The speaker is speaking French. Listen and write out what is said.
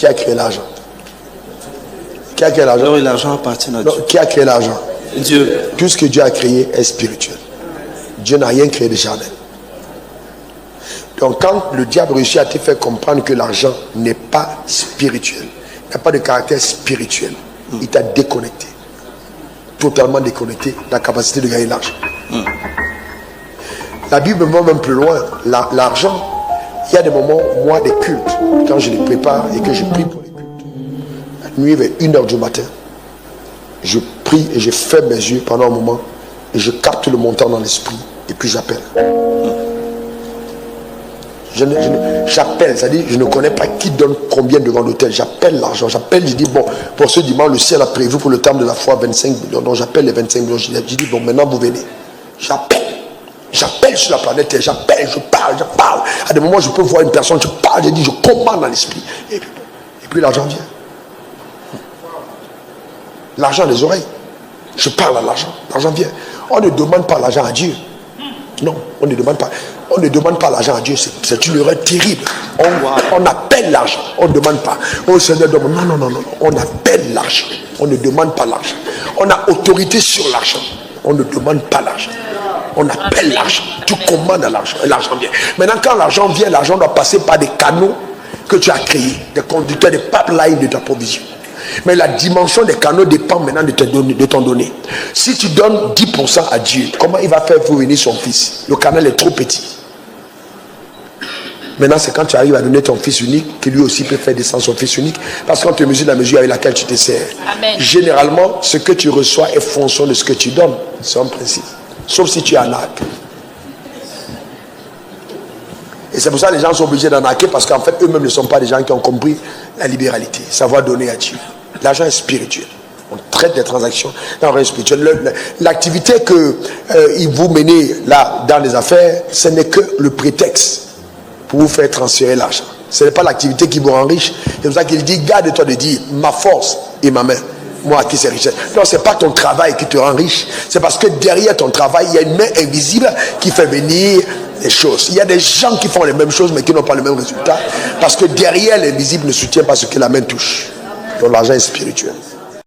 Qui a créé l'argent? Qui a créé l'argent? Alors l'argent appartient à Dieu. Non, qui a créé l'argent? Dieu. Tout ce que Dieu a créé est spirituel. Dieu n'a rien créé de charnel. Donc quand le diable réussit à te faire comprendre que l'argent n'est pas spirituel, n'a pas de caractère spirituel, il t'a déconnecté. Totalement déconnecté de la capacité de gagner l'argent. La Bible va même plus loin. L'argent, il y a des moments, moi, des cultes, quand je les prépare et que je prie pour les cultes, la nuit vers 1h du matin, je prie et je ferme mes yeux pendant un moment et je capte le montant dans l'esprit et puis j'appelle. J'appelle, c'est-à-dire je ne connais pas qui donne combien devant l'autel. J'appelle l'argent, j'appelle, je dis bon, pour ce dimanche, le ciel a prévu pour le terme de la foi 25 millions. Donc j'appelle les 25 millions. Je dis bon, maintenant vous venez. J'appelle sur la planète Terre, j'appelle, je parle. À des moments, je peux voir une personne, je parle, je dis, je commande dans l'esprit. Et puis l'argent vient. L'argent des oreilles. Je parle à l'argent, l'argent vient. On ne demande pas l'argent à Dieu. Non, on ne demande pas. On ne demande pas l'argent à Dieu, c'est une erreur terrible. On appelle l'argent, on ne demande pas. Oh Seigneur, non. On appelle l'argent, on ne demande pas l'argent. On a autorité sur l'argent, on ne demande pas l'argent. On appelle l'argent, tu commandes à l'argent et l'argent vient. Maintenant, quand l'argent vient, l'argent doit passer par des canaux que tu as créés, des conducteurs, des pipelines de ta provision. Mais la dimension des canaux dépend maintenant de ton donné. Si tu donnes 10% à Dieu, comment il va faire pour venir son fils? Le canal est trop petit. Maintenant, c'est quand tu arrives à donner ton fils unique que lui aussi peut faire descendre son fils unique, parce qu'on te mesure la mesure avec laquelle tu te sers. Amen. Généralement, ce que tu reçois est fonction de ce que tu donnes. C'est un principe. Sauf si tu arnaques. Et c'est pour ça que les gens sont obligés d'arnaquer, parce qu'en fait, eux-mêmes ne sont pas des gens qui ont compris la libéralité, savoir donner à Dieu. L'argent est spirituel. On traite des transactions dans le spirituel. L'activité que vous menez là dans les affaires, ce n'est que le prétexte pour vous faire transférer l'argent. Ce n'est pas l'activité qui vous rend riche. C'est pour ça qu'il dit, garde-toi de dire ma force et ma main. Moi, à qui c'est richesse? Non, ce n'est pas ton travail qui te rend riche. C'est parce que derrière ton travail, il y a une main invisible qui fait venir les choses. Il y a des gens qui font les mêmes choses mais qui n'ont pas le même résultat. Parce que derrière l'invisible ne soutient pas ce que la main touche. Donc l'argent est spirituel.